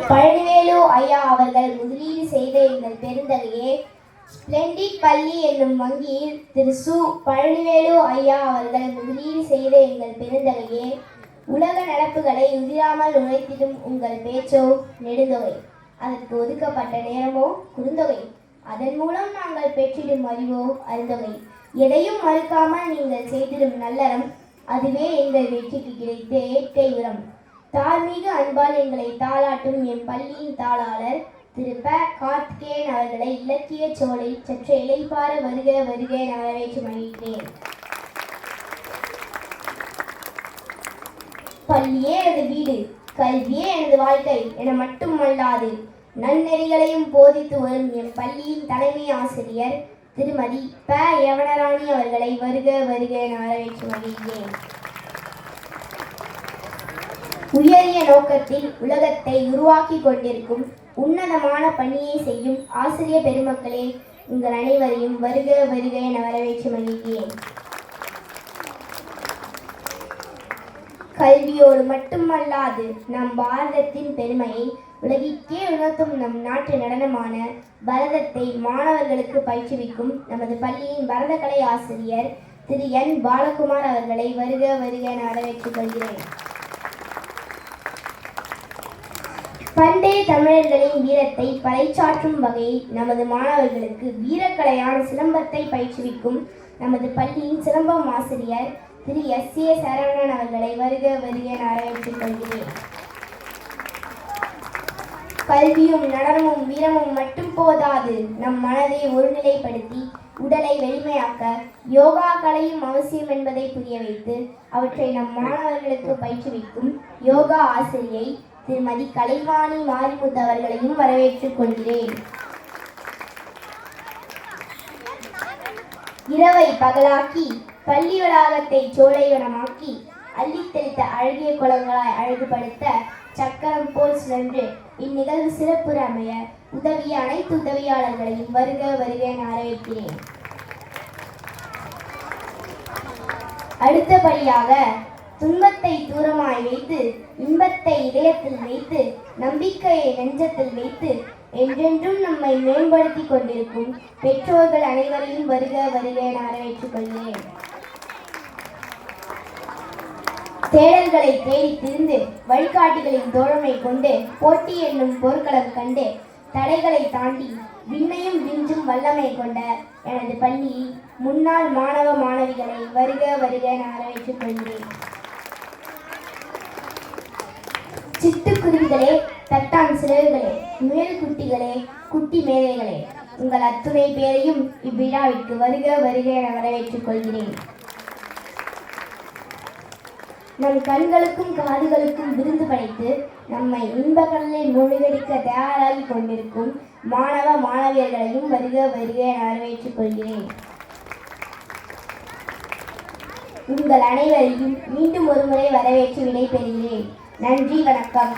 பழனிவேலு ஐயா அவர்கள் முதலீடு செய்த எங்கள் பெருந்தகையே, ஸ்பிளெண்டிட் பள்ளி என்னும் வங்கியில் சு. பழனிவேலு ஐயா அவர்கள் முதலீடு செய்த எங்கள் பெருந்தகையே, உலக நடப்புகளை உதிராமல் உழைத்திடும் உங்கள் பேச்சோ நெடுந்தொகை, அதற்கு ஒதுக்கப்பட்ட நேரமோ குறுந்தொகை, அதன் மூலம் நாங்கள் பெற்றிடும் அறிவோ அருந்தொகை. எதையும் மறுக்காமல் நீங்கள் செய்திடும் நல்லறம், அதுவே எங்கள் வெற்றிக்கு கிடைத்த இயற்கை உரம். தார்மீக அன்பால் எங்களை தாளாட்டும் என் பள்ளியின் தாளாளர் திரு ப. கார்த்திகேயன் அவர்களை இலக்கிய சோலை சற்று இளைப்பார வருக வருக என வரவேற்று மகிழ்கிறேன். பள்ளியே எனது வீடு, கல்வியே எனது வாழ்க்கை என மட்டுமல்லாது நன்னெறிகளையும் போதித்து வரும் என் பள்ளியின் தலைமை ஆசிரியர் திருமதி ப. யவனராணி அவர்களை வருக வருக என வரவேற்று மகிழ்கிறேன். உயரிய நோக்கத்தில் உலகத்தை உருவாக்கி கொண்டிருக்கும் உன்னதமான பணியை செய்யும் ஆசிரிய பெருமக்களே, உங்கள் அனைவரையும் வருக வருக என வரவேற்று மகிழ்கிறேன். கல்வியோடு மட்டுமல்லாது நம் பாரதத்தின் பெருமையை உலகிற்கே உணர்த்தும் நம் நாட்டு நடனமான பரதத்தை மாணவர்களுக்கு பயிற்றுவிக்கும் நமது பள்ளியின் பரதக்கலை ஆசிரியர் திரு என். பாலகுமார் அவர்களை வருக வருக என வரவேற்றுக் கொள்கிறேன். பண்டைய தமிழர்களின் வீரத்தை பறைசாற்றும் வகையில் நமது மாணவர்களுக்கு வீரக்கலையான சிலம்பத்தை பயிற்றுவிக்கும் நமது பள்ளியின் சிலம்பம் ஆசிரியர் திரு எஸ். ஏ. சரவணன் அவர்களை வருக வருக என வரவேற்றுக் கொள்கிறேன். கல்வியும் நடனமும் வீரமும் மட்டும் போதாது, நம் மனதை ஒருநிலைப்படுத்தி உடலை வலிமையாக்க யோகா கலையும் அவசியம் என்பதை புரிய வைத்து அவற்றை நம் மாணவர்களுக்கு பயிற்றுவிக்கும் யோகா ஆசிரியை திருமதி கலைவாணி மாரிமுத்து அவர்களையும் வரவேற்றுக் கொள்கிறேன். இரவை பகலாக்கி பள்ளி வளாகத்தை சோலைவனமாக்கி அள்ளித்தெளித்த அழகிய குளங்களாய் அழகுபடுத்த சக்கரம் போல் சென்று இந்நிகழ்வு சிறப்புற அமைய உதவிய அனைத்து உதவியாளர்களையும் வருக வருக என வரவேற்கிறேன். அடுத்தபடியாக துன்பத்தை தூரமாய் வைத்து இன்பத்தை இதயத்தில் வைத்து நம்பிக்கையை நெஞ்சத்தில் வைத்து என்றென்றும் நம்மை மேம்படுத்தி கொண்டிருக்கும் பெற்றோர்கள் அனைவரையும் வருக வருக என வரவேற்றுக் கொள்கிறேன். தேடல்களை தேடி திரிந்து வழிகாட்டிகளின் தோழமை கொண்டு போட்டி என்னும் போர்க்களம் கண்டு தடைகளை தாண்டி விண்ணையும் விஞ்சும் வல்லமை கொண்ட எனது பள்ளி முன்னாள் மாணவ மாணவிகளை வருக வருக என வரவேற்றுக் கொள்கிறேன். சிட்டுக்குருவிகளே, தட்டான் சிறகுகளே, முயல் குட்டிகளே, குட்டி மேதைகளே, உங்கள் அத்துணை பேரையும் இவ்விழாவிற்கு வருக வருக என வரவேற்றுக் கொள்கிறேன். நம் கண்களுக்கும் காதுகளுக்கும் விருந்து படைத்து நம்மை இன்பக்கடலில் மூழ்கடிக்க தயாராகி கொண்டிருக்கும் மாணவ மாணவியர்களையும் வருக வருக என வரவேற்றுக் கொள்கிறேன். உங்கள் அனைவரையும் மீண்டும் ஒருமுறை வரவேற்று விடைபெறுகிறேன். நன்றி, வணக்கம்.